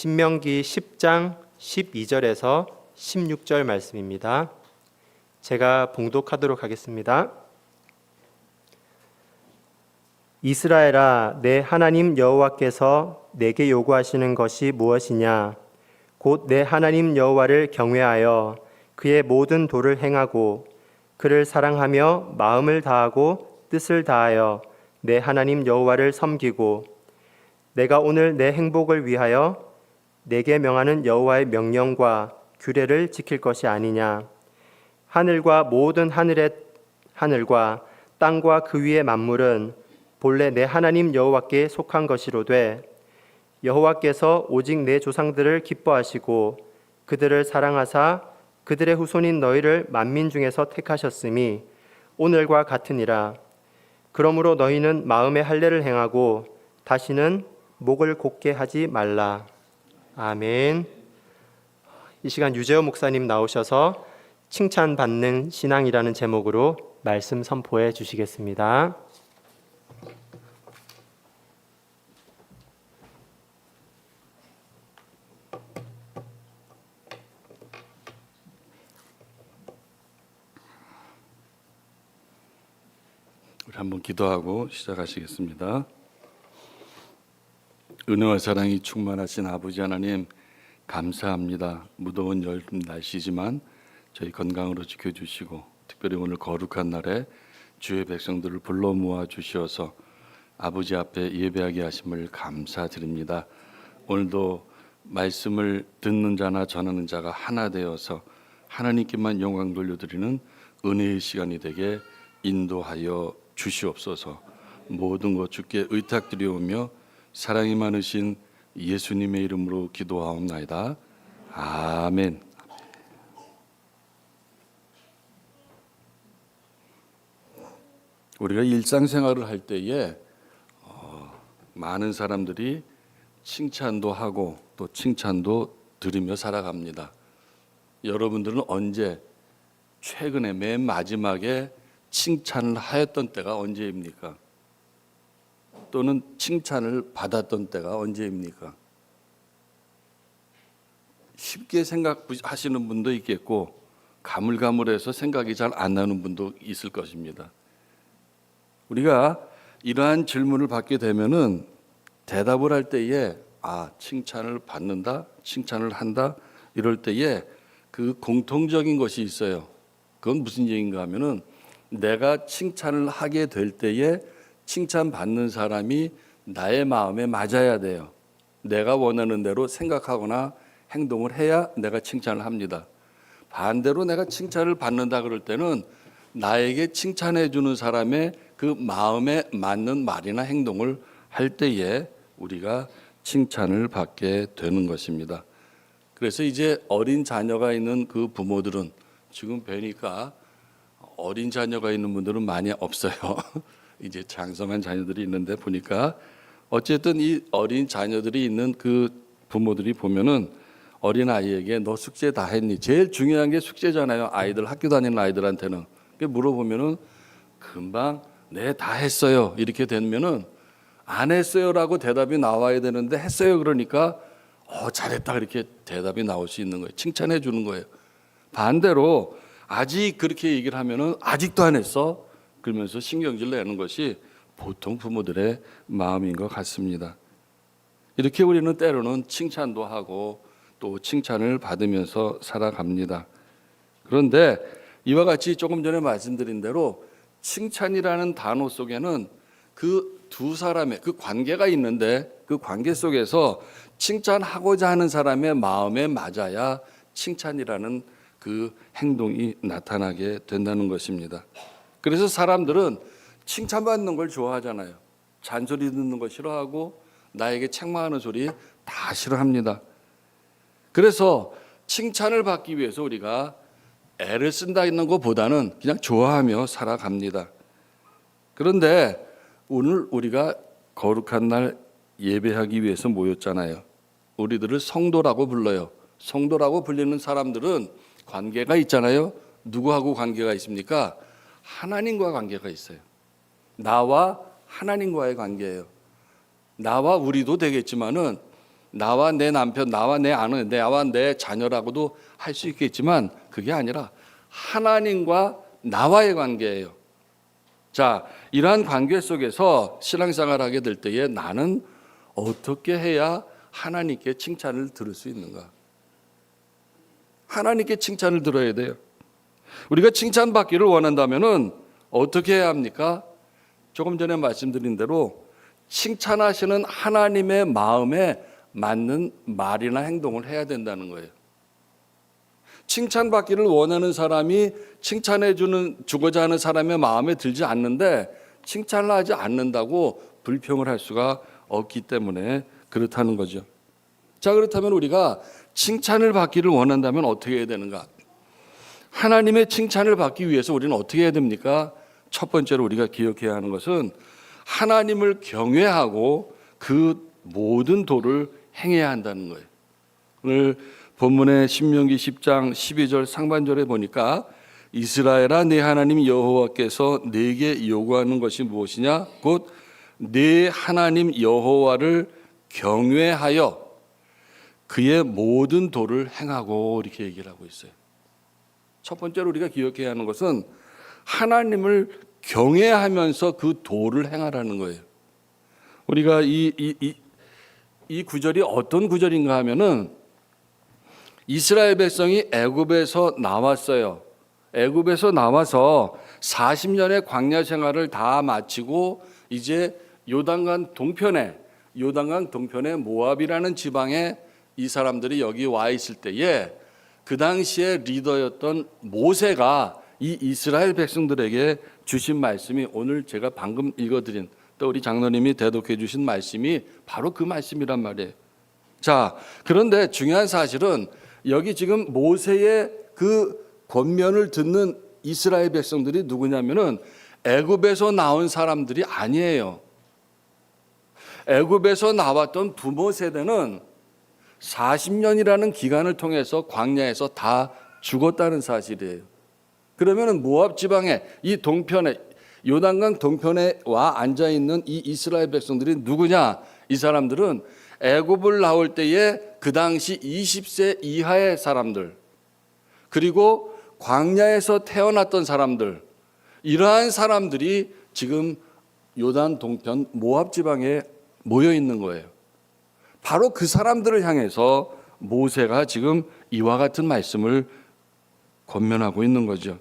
신명기 10장 12절에서 16절 말씀입니다. 제가 봉독하도록 하겠습니다. 이스라엘아, 내 하나님 여호와께서 내게 요구하시는 것이 무엇이냐? 곧 내 하나님 여호와를 경외하여 그의 모든 도를 행하고 그를 사랑하며 마음을 다하고 뜻을 다하여 내 하나님 여호와를 섬기고 내가 오늘 내 행복을 위하여 내게 명하는 여호와의 명령과 규례를 지킬 것이 아니냐. 하늘과 모든 하늘과 땅과 그 위의 만물은 본래 내 하나님 여호와께 속한 것이로되 여호와께서 오직 내 조상들을 기뻐하시고 그들을 사랑하사 그들의 후손인 너희를 만민 중에서 택하셨음이 오늘과 같으니라. 그러므로 너희는 마음의 할례를 행하고 다시는 목을 곧게 하지 말라. 아멘. 이 시간 유재호 목사님 나오셔서 칭찬받는 신앙이라는 제목으로 말씀 선포해 주시겠습니다. 우리 한번 기도하고 시작하시겠습니다. 은혜와 사랑이 충만하신 아버지 하나님, 감사합니다. 무더운 여름 날씨지만 저희 건강으로 지켜주시고 특별히 오늘 거룩한 날에 주의 백성들을 불러 모아 주시어서 아버지 앞에 예배하게 하심을 감사드립니다. 오늘도 말씀을 듣는 자나 전하는 자가 하나 되어서 하나님께만 영광 돌려드리는 은혜의 시간이 되게 인도하여 주시옵소서. 모든 것 주께 의탁드리오며 사랑이 많으신 예수님의 이름으로 기도하옵나이다. 아멘. 우리가 일상생활을 할 때에 많은 사람들이 칭찬도 하고 또 칭찬도 들으며 살아갑니다. 여러분들은 언제 최근에 맨 마지막에 칭찬을 하였던 때가 언제입니까? 또는 칭찬을 받았던 때가 언제입니까? 쉽게 생각하시는 분도 있겠고 가물가물해서 생각이 잘 안 나는 분도 있을 것입니다. 우리가 이러한 질문을 받게 되면은 대답을 할 때에 칭찬을 받는다, 칭찬을 한다 이럴 때에 그 공통적인 것이 있어요. 그건 무슨 얘기인가 하면은 내가 칭찬을 하게 될 때에 칭찬받는 사람이 나의 마음에 맞아야 돼요. 내가 원하는 대로 생각하거나 행동을 해야 내가 칭찬을 합니다. 반대로 내가 칭찬을 받는다 그럴 때는 나에게 칭찬해 주는 사람의 그 마음에 맞는 말이나 행동을 할 때에 우리가 칭찬을 받게 되는 것입니다. 그래서 이제 어린 자녀가 있는 그 부모들은 지금 뵈니까 어린 자녀가 있는 분들은 많이 없어요. 이제 장성한 자녀들이 있는데 보니까 어쨌든 이 어린 자녀들이 있는 그 부모들이 보면은 어린 아이에게 너 숙제 다 했니? 제일 중요한 게 숙제잖아요. 아이들 학교 다니는 아이들한테는. 물어보면은 금방 네, 다 했어요. 이렇게 되면은 안 했어요라고 대답이 나와야 되는데 했어요 그러니까 잘했다 이렇게 대답이 나올 수 있는 거예요. 칭찬해 주는 거예요. 반대로 아직 그렇게 얘기를 하면은 아직도 안 했어? 그러면서 신경질 내는 것이 보통 부모들의 마음인 것 같습니다. 이렇게 우리는 때로는 칭찬도 하고 또 칭찬을 받으면서 살아갑니다. 그런데 이와 같이 조금 전에 말씀드린 대로 칭찬이라는 단어 속에는 그 두 사람의 그 관계가 있는데 그 관계 속에서 칭찬하고자 하는 사람의 마음에 맞아야 칭찬이라는 그 행동이 나타나게 된다는 것입니다. 그래서 사람들은 칭찬받는 걸 좋아하잖아요. 잔소리 듣는 거 싫어하고 나에게 책망하는 소리 다 싫어합니다. 그래서 칭찬을 받기 위해서 우리가 애를 쓴다는 것보다는 그냥 좋아하며 살아갑니다. 그런데 오늘 우리가 거룩한 날 예배하기 위해서 모였잖아요. 우리들을 성도라고 불러요. 성도라고 불리는 사람들은 관계가 있잖아요. 누구하고 관계가 있습니까? 하나님과 관계가 있어요. 나와 하나님과의 관계예요. 나와 우리도 되겠지만은 나와 내 남편, 나와 내 아내, 나와 내 자녀라고도 할 수 있겠지만 그게 아니라 하나님과 나와의 관계예요. 자, 이러한 관계 속에서 신앙생활을 하게 될 때에 나는 어떻게 해야 하나님께 칭찬을 들을 수 있는가? 하나님께 칭찬을 들어야 돼요. 우리가 칭찬받기를 원한다면은 어떻게 해야 합니까? 조금 전에 말씀드린 대로 칭찬하시는 하나님의 마음에 맞는 말이나 행동을 해야 된다는 거예요. 칭찬받기를 원하는 사람이 주고자 하는 사람의 마음에 들지 않는데 칭찬을 하지 않는다고 불평을 할 수가 없기 때문에 그렇다는 거죠. 자, 그렇다면 우리가 칭찬을 받기를 원한다면 어떻게 해야 되는가? 하나님의 칭찬을 받기 위해서 우리는 어떻게 해야 됩니까? 첫 번째로 우리가 기억해야 하는 것은 하나님을 경외하고 그 모든 도를 행해야 한다는 거예요. 오늘 본문의 신명기 10장 12절 상반절에 보니까 이스라엘아 내 하나님 여호와께서 내게 요구하는 것이 무엇이냐? 곧 내 하나님 여호와를 경외하여 그의 모든 도를 행하고 이렇게 얘기를 하고 있어요. 첫 번째로 우리가 기억해야 하는 것은 하나님을 경외하면서 그 도를 행하라는 거예요. 우리가 이 구절이 어떤 구절인가 하면은 이스라엘 백성이 애굽에서 나왔어요. 애굽에서 나와서 40년의 광야 생활을 다 마치고 이제 요단강 동편에 모압이라는 지방에 이 사람들이 여기 와 있을 때에 그 당시에 리더였던 모세가 이 이스라엘 백성들에게 주신 말씀이 오늘 제가 방금 읽어드린 또 우리 장로님이 대독해 주신 말씀이 바로 그 말씀이란 말이에요. 자, 그런데 중요한 사실은 여기 지금 모세의 그 권면을 듣는 이스라엘 백성들이 누구냐면은 애굽에서 나온 사람들이 아니에요. 애굽에서 나왔던 부모 세대는 40년이라는 기간을 통해서 광야에서 다 죽었다는 사실이에요. 그러면은 모압 지방의 이 동편에 요단강 동편에 와 앉아 있는 이 이스라엘 백성들이 누구냐? 이 사람들은 애굽을 나올 때에 그 당시 20세 이하의 사람들, 그리고 광야에서 태어났던 사람들, 이러한 사람들이 지금 요단 동편 모압 지방에 모여 있는 거예요. 바로 그 사람들을 향해서 모세가 지금 이와 같은 말씀을 권면하고 있는 거죠.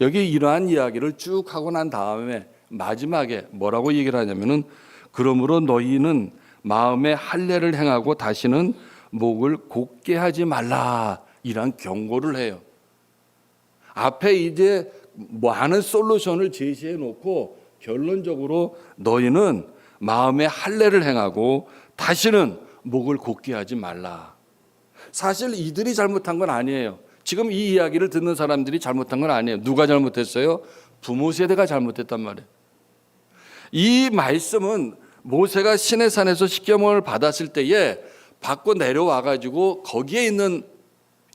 여기 이러한 이야기를 쭉 하고 난 다음에 마지막에 뭐라고 얘기를 하냐면은 그러므로 너희는 마음에 할례를 행하고 다시는 목을 곧게 하지 말라, 이런 경고를 해요. 앞에 이제 많은 솔루션을 제시해 놓고 결론적으로 너희는 마음에 할례를 행하고 다시는 목을 곧게 하지 말라. 사실 이들이 잘못한 건 아니에요. 지금 이 이야기를 듣는 사람들이 잘못한 건 아니에요. 누가 잘못했어요? 부모 세대가 잘못했단 말이에요. 이 말씀은 모세가 시내산에서 십계명을 받았을 때에 받고 내려와 가지고 거기에 있는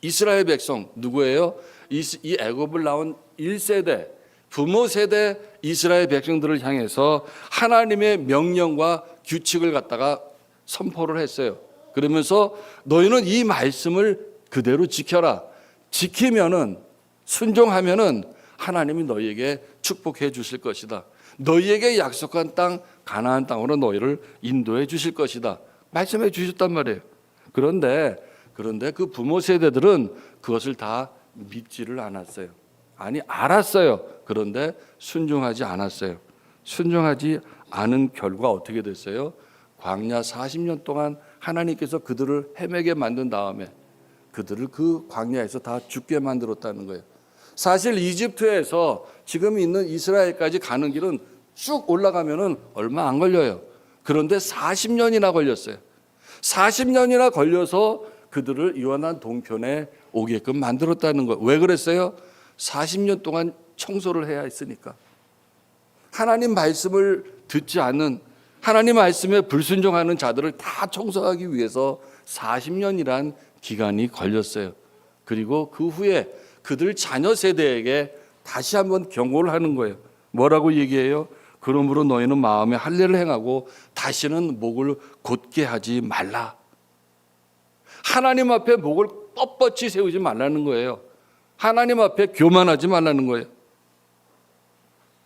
이스라엘 백성 누구예요? 이 애굽을 나온 1세대 부모 세대 이스라엘 백성들을 향해서 하나님의 명령과 규칙을 갖다가 선포를 했어요. 그러면서 너희는 이 말씀을 그대로 지켜라. 지키면은 순종하면은 하나님이 너희에게 축복해 주실 것이다. 너희에게 약속한 땅 가나안 땅으로 너희를 인도해 주실 것이다. 말씀해 주셨단 말이에요. 그런데 그 부모 세대들은 그것을 다 믿지를 않았어요. 아니, 알았어요. 그런데 순종하지 않았어요. 순종하지 않은 결과 어떻게 됐어요? 광야 40년 동안 하나님께서 그들을 헤매게 만든 다음에 그들을 그 광야에서 다 죽게 만들었다는 거예요. 사실 이집트에서 지금 있는 이스라엘까지 가는 길은 쭉 올라가면은 얼마 안 걸려요. 그런데 40년이나 걸렸어요. 40년이나 걸려서 그들을 요단 동편에 오게끔 만들었다는 거예요. 왜 그랬어요? 40년 동안 청소를 해야 했으니까. 하나님 말씀을 듣지 않는, 하나님 말씀에 불순종하는 자들을 다 청소하기 위해서 40년이란 기간이 걸렸어요. 그리고 그 후에 그들 자녀 세대에게 다시 한번 경고를 하는 거예요. 뭐라고 얘기해요? 그러므로 너희는 마음에 할례를 행하고 다시는 목을 곧게 하지 말라. 하나님 앞에 목을 뻣뻣이 세우지 말라는 거예요. 하나님 앞에 교만하지 말라는 거예요.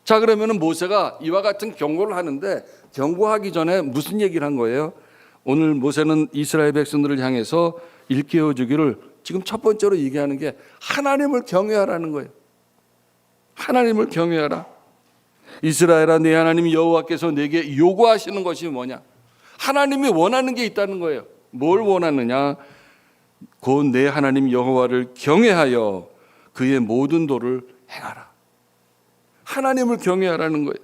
자, 그러면은 모세가 이와 같은 경고를 하는데 경고하기 전에 무슨 얘기를 한 거예요? 오늘 모세는 이스라엘 백성들을 향해서 일깨워 주기를 지금 첫 번째로 얘기하는 게 하나님을 경외하라는 거예요. 하나님을 경외하라. 이스라엘아, 네 하나님 여호와께서 내게 요구하시는 것이 뭐냐? 하나님이 원하는 게 있다는 거예요. 뭘 원하느냐? 곧 내 하나님 여호와를 경외하여 그의 모든 도를 행하라. 하나님을 경외하라는 거예요.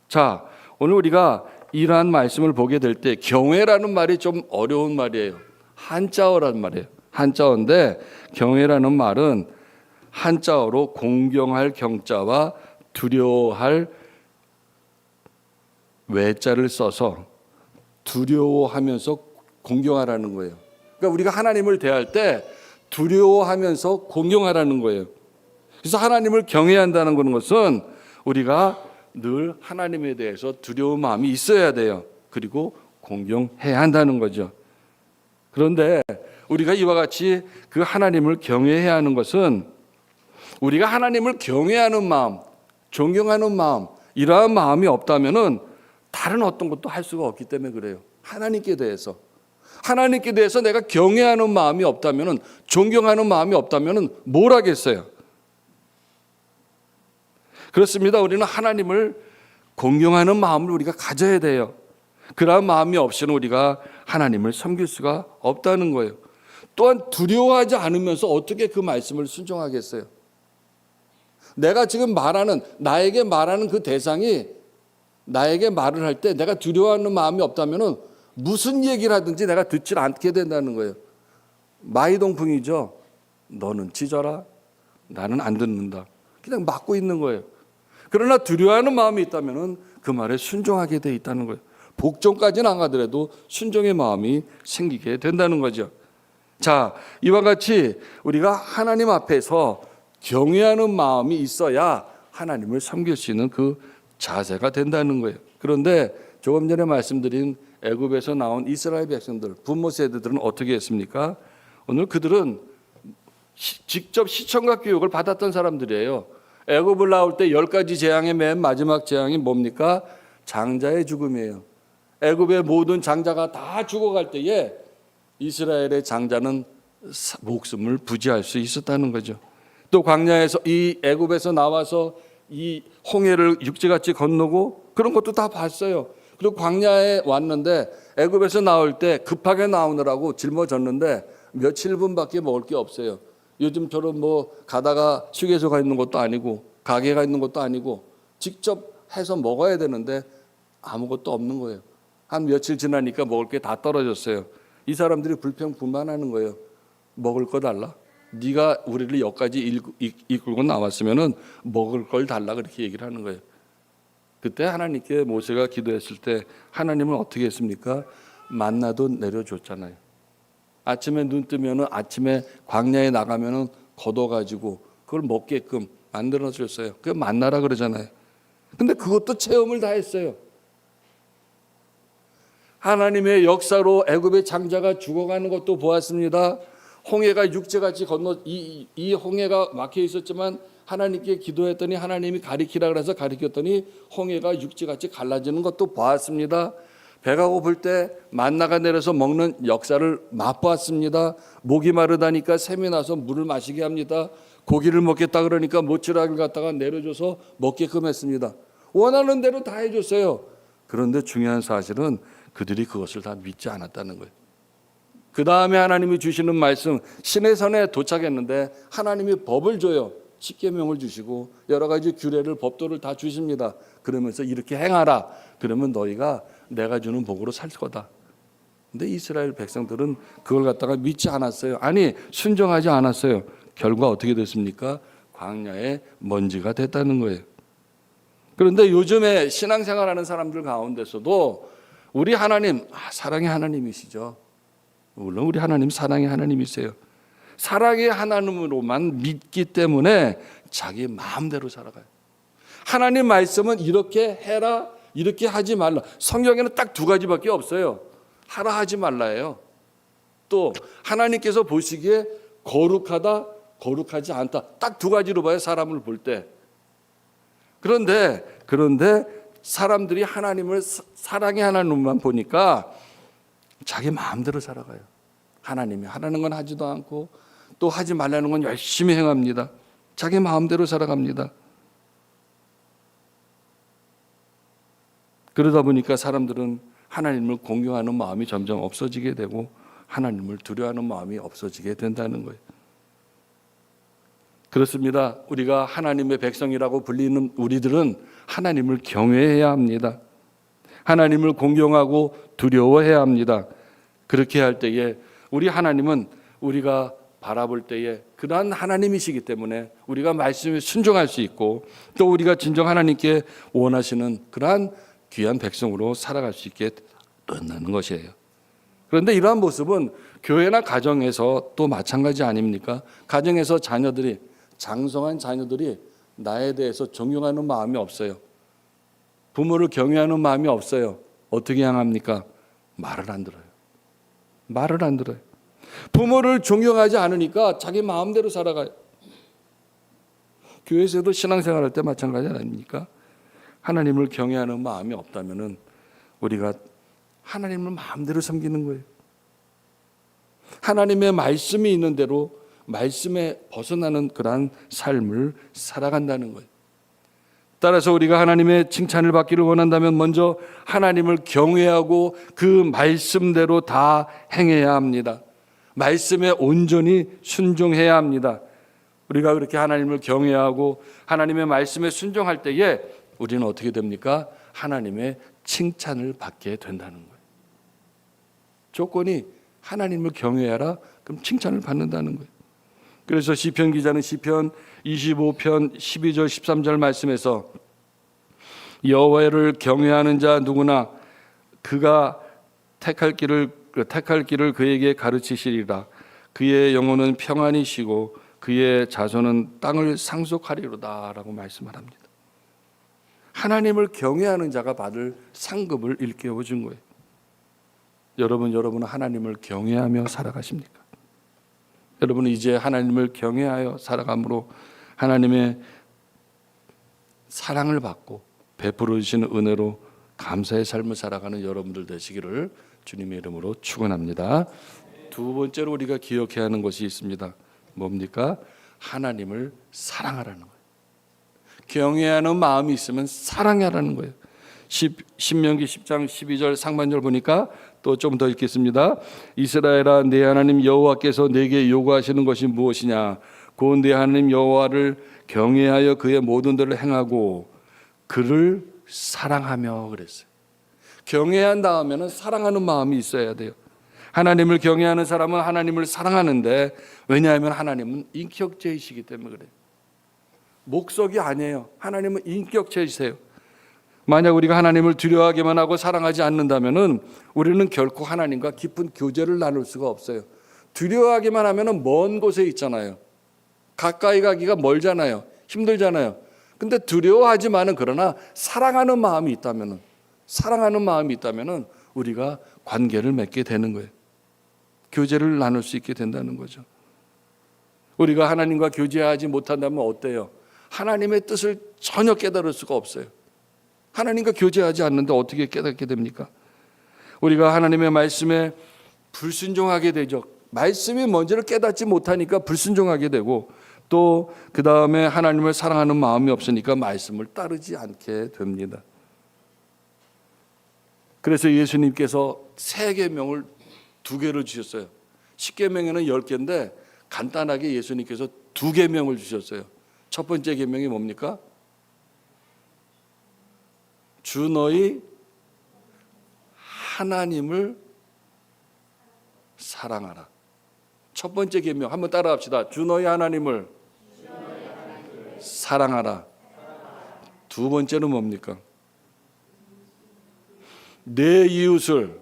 자, 오늘 우리가 이러한 말씀을 보게 될 때 경외라는 말이 좀 어려운 말이에요. 한자어란 말이에요. 한자어인데 경외라는 말은 한자어로 공경할 경자와 두려워할 외자를 써서 두려워하면서 공경하라는 거예요. 그러니까 우리가 하나님을 대할 때 두려워하면서 공경하라는 거예요. 그래서 하나님을 경외한다는 것은 우리가 늘 하나님에 대해서 두려운 마음이 있어야 돼요. 그리고 공경해야 한다는 거죠. 그런데 우리가 이와 같이 그 하나님을 경외해야 하는 것은 우리가 하나님을 경외하는 마음, 존경하는 마음, 이러한 마음이 없다면은 다른 어떤 것도 할 수가 없기 때문에 그래요. 하나님께 대해서 내가 경외하는 마음이 없다면은, 존경하는 마음이 없다면은 뭘 하겠어요? 그렇습니다. 우리는 하나님을 공경하는 마음을 우리가 가져야 돼요. 그러한 마음이 없이는 우리가 하나님을 섬길 수가 없다는 거예요. 또한 두려워하지 않으면서 어떻게 그 말씀을 순종하겠어요? 내가 지금 나에게 말하는 그 대상이 나에게 말을 할 때 내가 두려워하는 마음이 없다면은 무슨 얘기를 하든지 내가 듣질 않게 된다는 거예요. 마이동풍이죠. 너는 짖어라. 나는 안 듣는다. 그냥 막고 있는 거예요. 그러나 두려워하는 마음이 있다면은 그 말에 순종하게 돼 있다는 거예요. 복종까지는 안 가더라도 순종의 마음이 생기게 된다는 거죠. 자, 이와 같이 우리가 하나님 앞에서 경외하는 마음이 있어야 하나님을 섬길 수 있는 그 자세가 된다는 거예요. 그런데 조금 전에 말씀드린 애굽에서 나온 이스라엘 백성들, 부모 세대들은 어떻게 했습니까? 오늘 그들은 직접 시청각 교육을 받았던 사람들이에요. 애굽을 나올 때 10가지 재앙의 맨 마지막 재앙이 뭡니까? 장자의 죽음이에요. 애굽의 모든 장자가 다 죽어갈 때에 이스라엘의 장자는 목숨을 부지할 수 있었다는 거죠. 또 광야에서 이 애굽에서 나와서 이 홍해를 육지같이 건너고 그런 것도 다 봤어요. 그리고 광야에 왔는데 애굽에서 나올 때 급하게 나오느라고 짊어졌는데 며칠분밖에 먹을 게 없어요. 요즘처럼 뭐 가다가 휴게소가 있는 것도 아니고 가게가 있는 것도 아니고 직접 해서 먹어야 되는데 아무것도 없는 거예요. 한 며칠 지나니까 먹을 게 다 떨어졌어요. 이 사람들이 불평불만하는 거예요. 먹을 거 달라. 네가 우리를 여기까지 이끌고 나왔으면은 먹을 걸 달라, 그렇게 얘기를 하는 거예요. 그때 하나님께 모세가 기도했을 때 하나님은 어떻게 했습니까? 만나도 내려줬잖아요. 아침에 눈 뜨면은 아침에 광야에 나가면은 걷어가지고 그걸 먹게끔 만들어줬어요. 그게 만나라 그러잖아요. 근데 그것도 체험을 다 했어요. 하나님의 역사로 애굽의 장자가 죽어가는 것도 보았습니다. 홍해가 육지같이 건너 이 홍해가 막혀 있었지만 하나님께 기도했더니 하나님이 가리키라 그래서 가리켰더니 홍해가 육지같이 갈라지는 것도 보았습니다. 배가 고플 때 만나가 내려서 먹는 역사를 맛보았습니다. 목이 마르다니까 샘이 나서 물을 마시게 합니다. 고기를 먹겠다 그러니까 모치라기를 갖다가 내려줘서 먹게끔 했습니다. 원하는 대로 다 해줬어요. 그런데 중요한 사실은 그들이 그것을 다 믿지 않았다는 거예요. 그 다음에 하나님이 주시는 말씀, 시내산에 도착했는데 하나님이 법을 줘요. 십계명을 주시고 여러 가지 규례를, 법도를 다 주십니다. 그러면서 이렇게 행하라. 그러면 너희가 내가 주는 복으로 살 거다. 근데 이스라엘 백성들은 그걸 갖다가 믿지 않았어요. 아니, 순종하지 않았어요. 결과 어떻게 됐습니까? 광야의 먼지가 됐다는 거예요. 그런데 요즘에 신앙생활하는 사람들 가운데서도 우리 하나님, 사랑의 하나님이시죠. 물론 우리 하나님 사랑의 하나님이세요. 사랑의 하나님으로만 믿기 때문에 자기 마음대로 살아가요. 하나님 말씀은 이렇게 해라, 이렇게 하지 말라. 성경에는 딱 두 가지밖에 없어요. 하라, 하지 말라예요. 또 하나님께서 보시기에 거룩하다, 거룩하지 않다. 딱 두 가지로 봐요, 사람을 볼 때. 그런데 사람들이 하나님을 사랑의 하나님만 보니까 자기 마음대로 살아가요. 하나님이 하라는 건 하지도 않고 또 하지 말라는 건 열심히 행합니다. 자기 마음대로 살아갑니다. 그러다 보니까 사람들은 하나님을 공경하는 마음이 점점 없어지게 되고 하나님을 두려워하는 마음이 없어지게 된다는 거예요. 그렇습니다. 우리가 하나님의 백성이라고 불리는 우리들은 하나님을 경외해야 합니다. 하나님을 공경하고 두려워해야 합니다. 그렇게 할 때에 우리 하나님은 우리가 바라볼 때에 그러한 하나님이시기 때문에 우리가 말씀에 순종할 수 있고 또 우리가 진정 하나님께 원하시는 그러한 귀한 백성으로 살아갈 수 있게 된다는 것이에요. 그런데 이러한 모습은 교회나 가정에서 또 마찬가지 아닙니까? 가정에서 장성한 자녀들이 나에 대해서 존경하는 마음이 없어요. 부모를 경외하는 마음이 없어요. 어떻게 향합니까? 말을 안 들어요. 말을 안 들어요. 부모를 존경하지 않으니까 자기 마음대로 살아가요. 교회에서도 신앙생활할 때 마찬가지 아닙니까? 하나님을 경외하는 마음이 없다면은 우리가 하나님을 마음대로 섬기는 거예요. 하나님의 말씀이 있는 대로 말씀에 벗어나는 그러한 삶을 살아간다는 거예요. 따라서 우리가 하나님의 칭찬을 받기를 원한다면 먼저 하나님을 경외하고 그 말씀대로 다 행해야 합니다. 말씀에 온전히 순종해야 합니다. 우리가 그렇게 하나님을 경외하고 하나님의 말씀에 순종할 때에 우리는 어떻게 됩니까? 하나님의 칭찬을 받게 된다는 거예요. 조건이 하나님을 경외하라, 그럼 칭찬을 받는다는 거예요. 그래서 시편 기자는 시편 25편 12절 13절 말씀에서 여호와를 경외하는 자 누구나 그가 택할 길을 그에게 가르치시리라. 그의 영혼은 평안히 쉬고 그의 자손은 땅을 상속하리로다라고 말씀을 합니다. 하나님을 경외하는 자가 받을 상급을 일깨워 준 거예요. 여러분은 하나님을 경외하며 살아가십니까? 여러분은 이제 하나님을 경외하여 살아감으로 하나님의 사랑을 받고 베풀어 주시는 은혜로 감사의 삶을 살아가는 여러분들 되시기를 주님의 이름으로 축원합니다. 두 번째로 우리가 기억해야 하는 것이 있습니다. 뭡니까? 하나님을 사랑하라는 거예요. 경외하는 마음이 있으면 사랑하라는 거예요. 신명기 10장 12절 상반절 보니까 또 좀 더 읽겠습니다. 이스라엘아, 내 하나님 여호와께서 내게 요구하시는 것이 무엇이냐? 곧 내 하나님 여호와를 경외하여 그의 모든 일을 행하고 그를 사랑하며 그랬어요. 경외한 다음에는 사랑하는 마음이 있어야 돼요. 하나님을 경외하는 사람은 하나님을 사랑하는데, 왜냐하면 하나님은 인격체이시기 때문에 그래요. 목적이 아니에요. 하나님은 인격체이세요. 만약 우리가 하나님을 두려워하기만 하고 사랑하지 않는다면은 우리는 결코 하나님과 깊은 교제를 나눌 수가 없어요. 두려워하기만 하면은 먼 곳에 있잖아요. 가까이 가기가 멀잖아요. 힘들잖아요. 근데 두려워하지만은 그러나 사랑하는 마음이 있다면은 우리가 관계를 맺게 되는 거예요. 교제를 나눌 수 있게 된다는 거죠. 우리가 하나님과 교제하지 못한다면 어때요? 하나님의 뜻을 전혀 깨달을 수가 없어요. 하나님과 교제하지 않는데 어떻게 깨닫게 됩니까? 우리가 하나님의 말씀에 불순종하게 되죠. 말씀이 뭔지를 깨닫지 못하니까 불순종하게 되고, 또 그 다음에 하나님을 사랑하는 마음이 없으니까 말씀을 따르지 않게 됩니다. 그래서 예수님께서 세 계명을 2개를 주셨어요. 10계명에는 10개인데 간단하게 예수님께서 2계명을 주셨어요. 첫 번째 계명이 뭡니까? 주 너희 하나님을 사랑하라. 첫 번째 계명 한번 따라합시다. 주 너희 하나님을 사랑하라. 두 번째는 뭡니까? 내 이웃을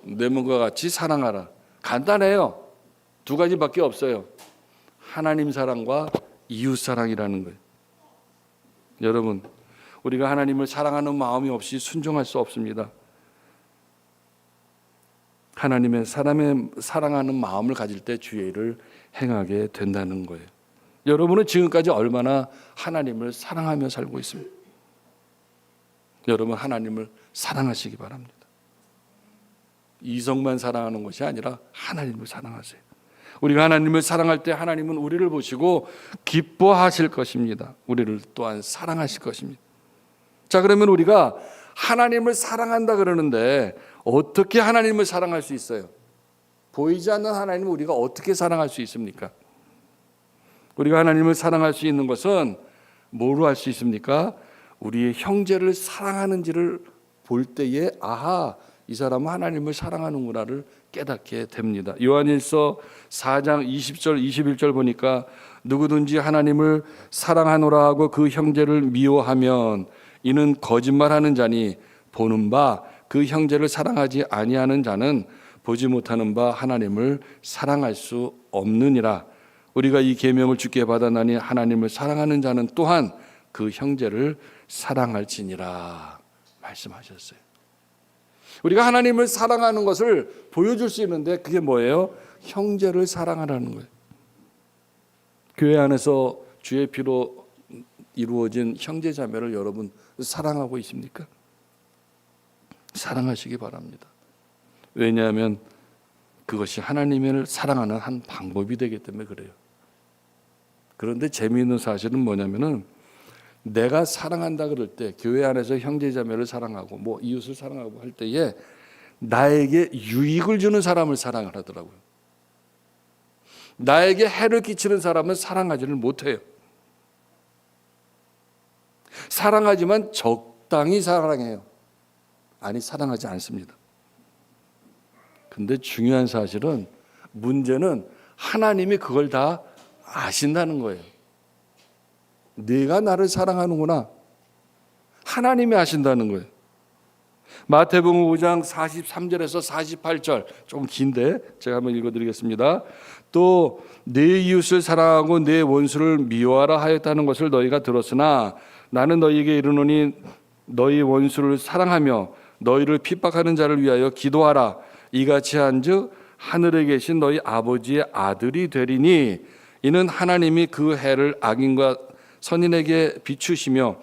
내 몸과 같이 사랑하라. 간단해요. 2가지밖에 없어요. 하나님 사랑과 이웃 사랑이라는 거예요. 여러분, 우리가 하나님을 사랑하는 마음이 없이 순종할 수 없습니다. 하나님의 사람의 사랑하는 마음을 가질 때 주의 일을 행하게 된다는 거예요. 여러분은 지금까지 얼마나 하나님을 사랑하며 살고 있습니까? 여러분 하나님을 사랑하시기 바랍니다. 이성만 사랑하는 것이 아니라 하나님을 사랑하세요. 우리가 하나님을 사랑할 때 하나님은 우리를 보시고 기뻐하실 것입니다. 우리를 또한 사랑하실 것입니다. 자, 그러면 우리가 하나님을 사랑한다 그러는데 어떻게 하나님을 사랑할 수 있어요? 보이지 않는 하나님을 우리가 어떻게 사랑할 수 있습니까? 우리가 하나님을 사랑할 수 있는 것은 뭐로 할 수 있습니까? 우리의 형제를 사랑하는지를 볼 때에 아하, 이 사람은 하나님을 사랑하는구나를 깨닫게 됩니다. 요한일서 4장 20절 21절 보니까 누구든지 하나님을 사랑하노라 하고 그 형제를 미워하면 이는 거짓말하는 자니 보는 바 그 형제를 사랑하지 아니하는 자는 보지 못하는 바 하나님을 사랑할 수 없느니라. 우리가 이 계명을 주께 받았나니 하나님을 사랑하는 자는 또한 그 형제를 사랑할지니라 말씀하셨어요. 우리가 하나님을 사랑하는 것을 보여줄 수 있는데 그게 뭐예요? 형제를 사랑하라는 거예요. 교회 안에서 주의 피로 이루어진 형제 자매를 여러분 사랑하고 있습니까? 사랑하시기 바랍니다. 왜냐하면 그것이 하나님을 사랑하는 한 방법이 되기 때문에 그래요. 그런데 재미있는 사실은 뭐냐면은 내가 사랑한다 그럴 때 교회 안에서 형제 자매를 사랑하고 뭐 이웃을 사랑하고 할 때에 나에게 유익을 주는 사람을 사랑을 하더라고요. 나에게 해를 끼치는 사람은 사랑하지를 못해요. 사랑하지만 적당히 사랑해요. 아니, 사랑하지 않습니다. 근데 중요한 사실은 문제는 하나님이 그걸 다 아신다는 거예요. 네가 나를 사랑하는구나. 하나님이 아신다는 거예요. 마태복음 5장 43절에서 48절 좀 긴데 제가 한번 읽어드리겠습니다. 또 내 이웃을 사랑하고 내 원수를 미워하라 하였다는 것을 너희가 들었으나 나는 너희에게 이르노니 너희 원수를 사랑하며 너희를 핍박하는 자를 위하여 기도하라. 이같이 한즉 하늘에 계신 너희 아버지의 아들이 되리니 이는 하나님이 그 해를 악인과 선인에게 비추시며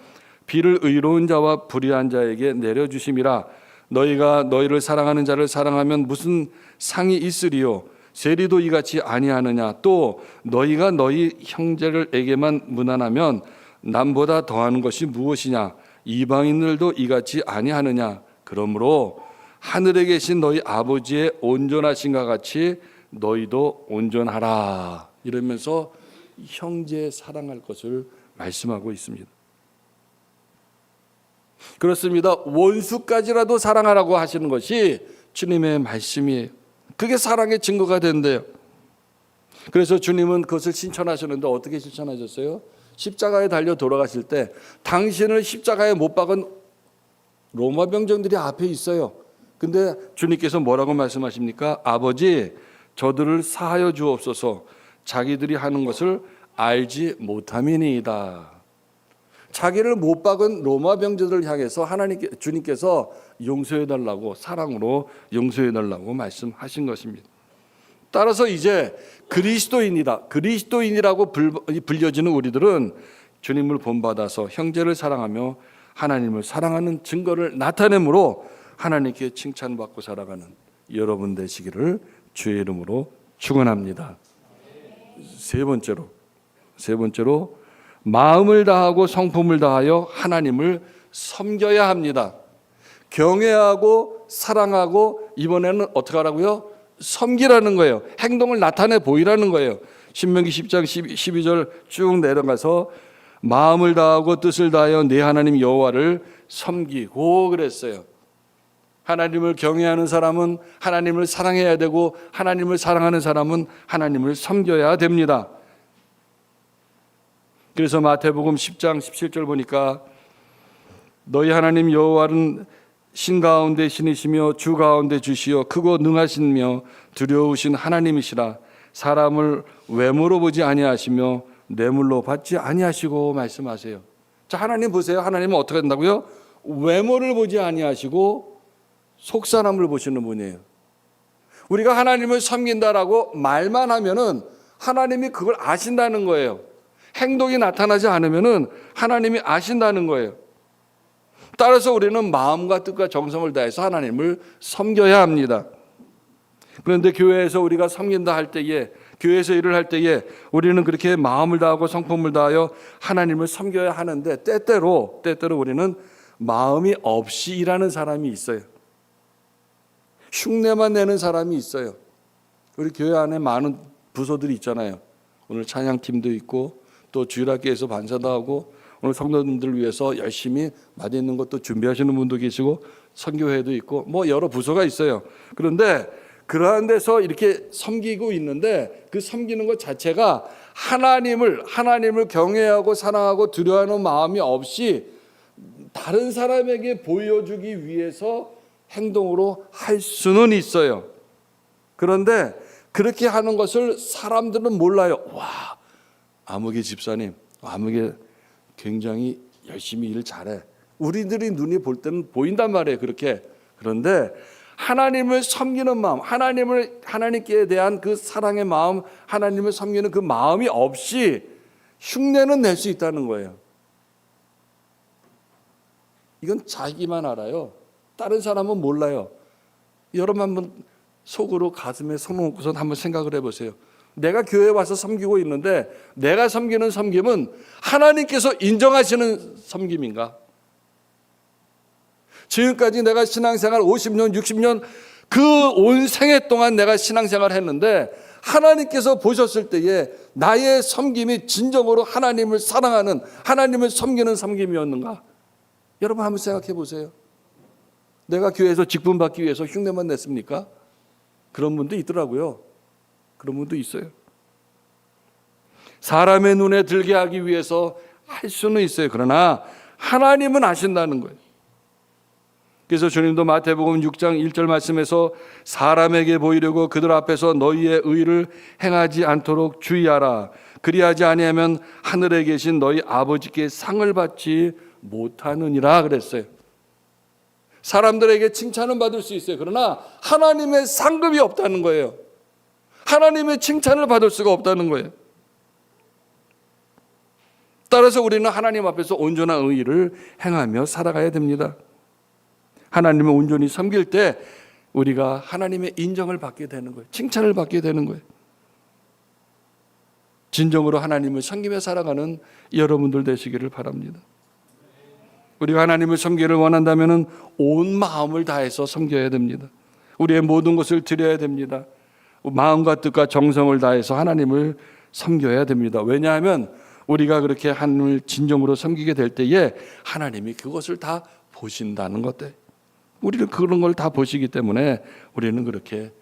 비를 의로운 자와 불의한 자에게 내려주심이라. 너희가 너희를 사랑하는 자를 사랑하면 무슨 상이 있으리요? 세리도 이같이 아니하느냐? 또 너희가 너희 형제를에게만 무난하면 남보다 더하는 것이 무엇이냐? 이방인들도 이같이 아니하느냐? 그러므로 하늘에 계신 너희 아버지의 온전하신가 같이 너희도 온전하라. 이러면서 형제 사랑할 것을 말씀하고 있습니다. 그렇습니다. 원수까지라도 사랑하라고 하시는 것이 주님의 말씀이에요. 그게 사랑의 증거가 된대요. 그래서 주님은 그것을 실천하셨는데 어떻게 실천하셨어요? 십자가에 달려 돌아가실 때 당신을 십자가에 못 박은 로마 병정들이 앞에 있어요. 근데 주님께서 뭐라고 말씀하십니까? 아버지, 저들을 사하여 주옵소서. 자기들이 하는 것을 알지 못함이니이다. 자기를 못 박은 로마 병정들을 향해서 주님께서 용서해달라고, 사랑으로 용서해달라고 말씀하신 것입니다. 따라서 이제 그리스도인이라고 불려지는 우리들은 주님을 본받아서 형제를 사랑하며 하나님을 사랑하는 증거를 나타내므로 하나님께 칭찬받고 살아가는 여러분 되시기를 주의 이름으로 축원합니다. 세 번째로 마음을 다하고 성품을 다하여 하나님을 섬겨야 합니다. 경외하고 사랑하고 이번에는 어떻게 하라고요? 섬기라는 거예요. 행동을 나타내 보이라는 거예요. 신명기 10장 12절 쭉 내려가서 마음을 다하고 뜻을 다하여 내 하나님 여호와를 섬기고 그랬어요. 하나님을 경외하는 사람은 하나님을 사랑해야 되고 하나님을 사랑하는 사람은 하나님을 섬겨야 됩니다. 그래서 마태복음 10장 17절 보니까 너희 하나님 여호와는 신 가운데 신이시며 주 가운데 주시여 크고 능하시며 두려우신 하나님이시라. 사람을 외모로 보지 아니하시며 뇌물로 받지 아니하시고 말씀하세요. 자, 하나님 보세요. 하나님은 어떻게 한다고요? 외모를 보지 아니하시고 속 사람을 보시는 분이에요. 우리가 하나님을 섬긴다라고 말만 하면은 하나님이 그걸 아신다는 거예요. 행동이 나타나지 않으면은 하나님이 아신다는 거예요. 따라서 우리는 마음과 뜻과 정성을 다해서 하나님을 섬겨야 합니다. 그런데 교회에서 우리가 섬긴다 할 때에, 교회에서 일을 할 때에 우리는 그렇게 마음을 다하고 성품을 다하여 하나님을 섬겨야 하는데 때때로 우리는 마음이 없이 일하는 사람이 있어요. 흉내만 내는 사람이 있어요. 우리 교회 안에 많은 부서들이 있잖아요. 오늘 찬양팀도 있고 또 주일학교에서 반사도 하고 오늘 성도님들을 위해서 열심히 맛있는 것도 준비하시는 분도 계시고 선교회도 있고 뭐 여러 부서가 있어요. 그런데 그러한 데서 이렇게 섬기고 있는데 그 섬기는 것 자체가 하나님을 경외하고 사랑하고 두려워하는 마음이 없이 다른 사람에게 보여주기 위해서 행동으로 할 수는 있어요. 그런데 그렇게 하는 것을 사람들은 몰라요. 와, 아무개 집사님, 아무개 굉장히 열심히 일 잘해. 우리들이 눈이 볼 때는 보인단 말이에요. 그렇게. 그런데 하나님을 섬기는 마음, 하나님께 대한 그 사랑의 마음, 하나님을 섬기는 그 마음이 없이 흉내는 낼 수 있다는 거예요. 이건 자기만 알아요. 다른 사람은 몰라요. 여러분 한번 속으로 가슴에 손 얹고서 한번 생각을 해보세요. 내가 교회에 와서 섬기고 있는데 내가 섬기는 섬김은 하나님께서 인정하시는 섬김인가? 지금까지 내가 신앙생활 50년, 60년 그 온 생애 동안 내가 신앙생활 했는데 하나님께서 보셨을 때에 나의 섬김이 진정으로 하나님을 사랑하는, 하나님을 섬기는 섬김이었는가? 여러분 한번 생각해 보세요. 내가 교회에서 직분 받기 위해서 흉내만 냈습니까? 그런 분도 있더라고요. 그런 분도 있어요. 사람의 눈에 들게 하기 위해서 할 수는 있어요. 그러나 하나님은 아신다는 거예요. 그래서 주님도 마태복음 6장 1절 말씀에서 사람에게 보이려고 그들 앞에서 너희의 의를 행하지 않도록 주의하라. 그리하지 아니하면 하늘에 계신 너희 아버지께 상을 받지 못하느니라 그랬어요. 사람들에게 칭찬은 받을 수 있어요. 그러나 하나님의 상급이 없다는 거예요. 하나님의 칭찬을 받을 수가 없다는 거예요. 따라서 우리는 하나님 앞에서 온전한 의를 행하며 살아가야 됩니다. 하나님을 온전히 섬길 때 우리가 하나님의 인정을 받게 되는 거예요. 칭찬을 받게 되는 거예요. 진정으로 하나님을 섬기며 살아가는 여러분들 되시기를 바랍니다. 우리가 하나님을 섬기기를 원한다면 온 마음을 다해서 섬겨야 됩니다. 우리의 모든 것을 드려야 됩니다. 마음과 뜻과 정성을 다해서 하나님을 섬겨야 됩니다. 왜냐하면 우리가 그렇게 하나님을 진정으로 섬기게 될 때에 하나님이 그것을 다 보신다는 것들. 우리는 그런 걸 다 보시기 때문에 우리는 그렇게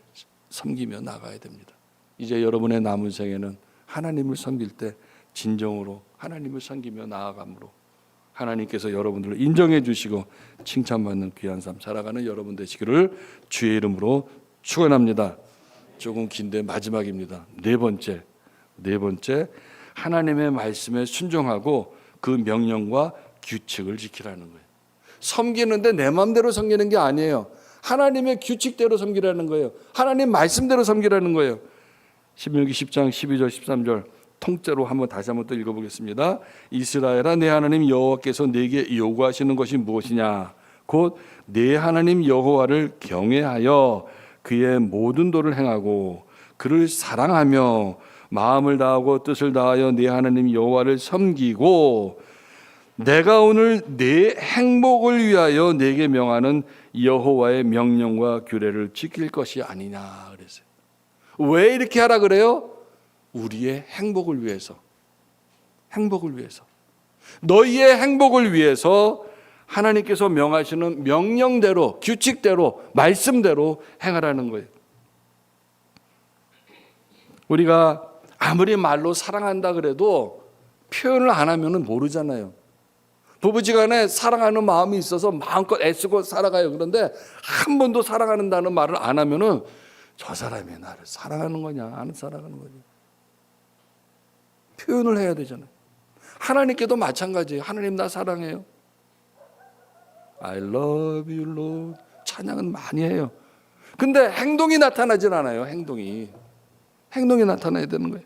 섬기며 나가야 됩니다. 이제 여러분의 남은 생에는 하나님을 섬길 때 진정으로 하나님을 섬기며 나아감으로 하나님께서 여러분들을 인정해 주시고 칭찬받는 귀한 삶 살아가는 여러분 되시기를 주의 이름으로 축원합니다. 조금 긴데 마지막입니다. 네 번째 하나님의 말씀에 순종하고 그 명령과 규칙을 지키라는 거예요. 섬기는데 내 마음대로 섬기는 게 아니에요. 하나님의 규칙대로 섬기라는 거예요. 하나님 말씀대로 섬기라는 거예요. 신명기 10장 12절 13절 통째로 다시 한번 또 읽어보겠습니다. 이스라엘아 내 하나님 여호와께서 내게 요구하시는 것이 무엇이냐? 곧 내 하나님 여호와를 경외하여 그의 모든 도를 행하고 그를 사랑하며 마음을 다하고 뜻을 다하여 내 하나님 여호와를 섬기고 내가 오늘 내 행복을 위하여 내게 명하는 여호와의 명령과 규례를 지킬 것이 아니냐 그랬어요. 왜 이렇게 하라 그래요? 우리의 행복을 위해서. 행복을 위해서. 너희의 행복을 위해서 하나님께서 명하시는 명령대로, 규칙대로, 말씀대로 행하라는 거예요. 우리가 아무리 말로 사랑한다 그래도 표현을 안 하면 모르잖아요. 부부지간에 사랑하는 마음이 있어서 마음껏 애쓰고 살아가요. 그런데 한 번도 사랑한다는 말을 안 하면은 저 사람이 나를 사랑하는 거냐, 안 사랑하는 거냐. 표현을 해야 되잖아요. 하나님께도 마찬가지예요. 하나님 나 사랑해요. I love you, Lord. 찬양은 많이 해요. 근데 행동이 나타나질 않아요. 행동이 나타나야 되는 거예요.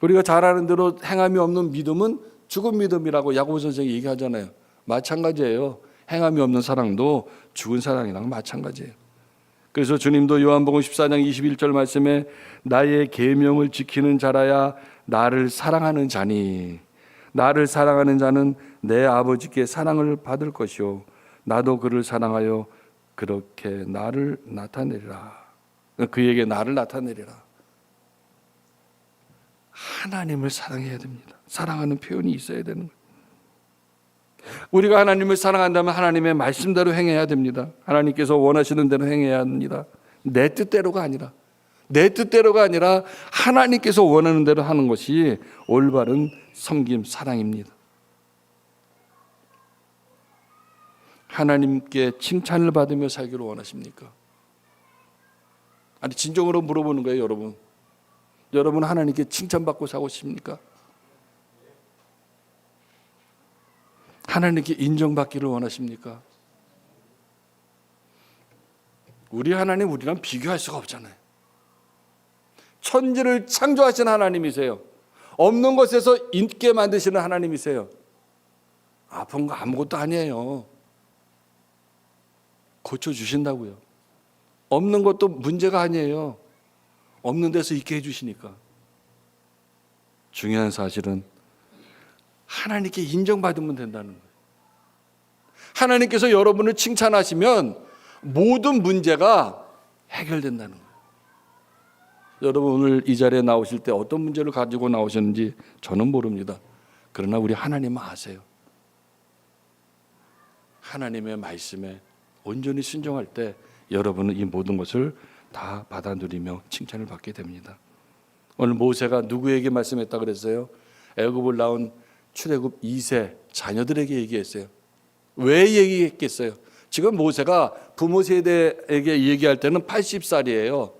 우리가 잘 아는 대로 행함이 없는 믿음은 죽은 믿음이라고 야고보 선생이 얘기하잖아요. 마찬가지예요. 행함이 없는 사랑도 죽은 사랑이랑 마찬가지예요. 그래서 주님도 요한복음 14장 21절 말씀에 나의 계명을 지키는 자라야 나를 사랑하는 자니 나를 사랑하는 자는 내 아버지께 사랑을 받을 것이요 나도 그를 사랑하여 그렇게 나를 나타내리라. 그에게 나를 나타내리라. 하나님을 사랑해야 됩니다. 사랑하는 표현이 있어야 되는 거예요. 우리가 하나님을 사랑한다면 하나님의 말씀대로 행해야 됩니다. 하나님께서 원하시는 대로 행해야 합니다. 내 뜻대로가 아니라 하나님께서 원하는 대로 하는 것이 올바른 섬김, 사랑입니다. 하나님께 칭찬을 받으며 살기를 원하십니까? 아니 진정으로 물어보는 거예요, 여러분. 여러분 하나님께 칭찬받고 사고 싶습니까? 하나님께 인정받기를 원하십니까? 우리 하나님 우리랑 비교할 수가 없잖아요. 천지를 창조하신 하나님이세요. 없는 것에서 있게 만드시는 하나님이세요. 아픈 거 아무것도 아니에요. 고쳐주신다고요. 없는 것도 문제가 아니에요. 없는 데서 있게 해주시니까. 중요한 사실은 하나님께 인정받으면 된다는 거예요. 하나님께서 여러분을 칭찬하시면 모든 문제가 해결된다는 거예요. 여러분 오늘 이 자리에 나오실 때 어떤 문제를 가지고 나오셨는지 저는 모릅니다. 그러나 우리 하나님은 아세요. 하나님의 말씀에 온전히 순종할 때 여러분은 이 모든 것을 다 받아 누리며 칭찬을 받게 됩니다. 오늘 모세가 누구에게 말씀했다 그랬어요? 애굽을 나온 출애굽 2세 자녀들에게 얘기했어요. 왜 얘기했겠어요? 지금 모세가 부모 세대에게 얘기할 때는 80살이에요.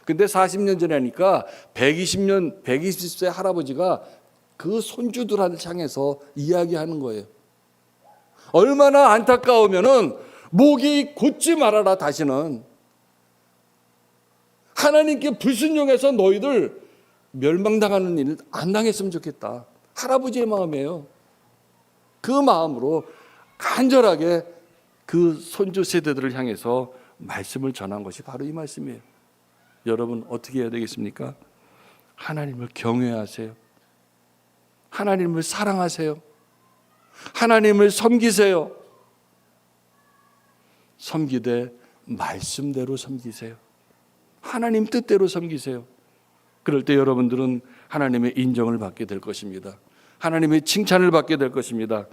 근데 40년 전에 하니까 120세 할아버지가 그 손주들한테 향해서 이야기하는 거예요. 얼마나 안타까우면은 목이 곧지 말아라. 다시는 하나님께 불순종해서 너희들 멸망당하는 일 안 당했으면 좋겠다. 할아버지의 마음이에요. 그 마음으로 간절하게 그 손주 세대들을 향해서 말씀을 전한 것이 바로 이 말씀이에요. 여러분 어떻게 해야 되겠습니까? 하나님을 경외하세요. 하나님을 사랑하세요. 하나님을 섬기세요. 섬기되 말씀대로 섬기세요. 하나님 뜻대로 섬기세요. 그럴 때 여러분들은 하나님의 인정을 받게 될 것입니다. 하나님의 칭찬을 받게 될 것입니다.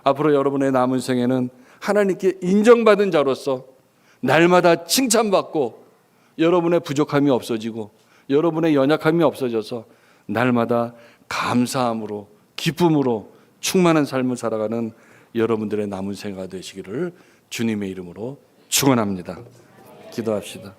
앞으로 여러분의 남은 생에는 하나님께 인정받은 자로서 날마다 칭찬받고 여러분의 부족함이 없어지고 여러분의 연약함이 없어져서 날마다 감사함으로 기쁨으로 충만한 삶을 살아가는 여러분들의 남은 생애가 되시기를 주님의 이름으로 축원합니다. 기도합시다.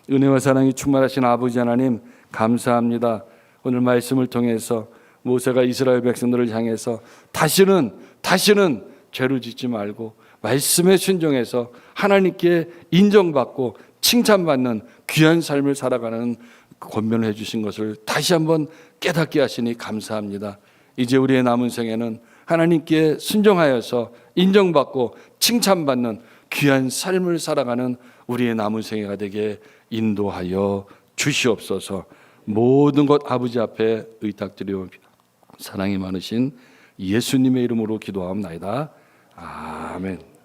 은혜와 사랑이 충만하신 아버지 하나님 감사합니다. 오늘 말씀을 통해서 모세가 이스라엘 백성들을 향해서 다시는 죄를 짓지 말고 말씀에 순종해서 하나님께 인정받고 칭찬받는 귀한 삶을 살아가는 권면을 해주신 것을 다시 한번 깨닫게 하시니 감사합니다. 이제 우리의 남은 생에는 하나님께 순종하여서 인정받고 칭찬받는 귀한 삶을 살아가는 우리의 남은 생애가 되게 인도하여 주시옵소서. 모든 것 아버지 앞에 의탁드리옵니다. 사랑이 많으신 예수님의 이름으로 기도하옵나이다. 아멘.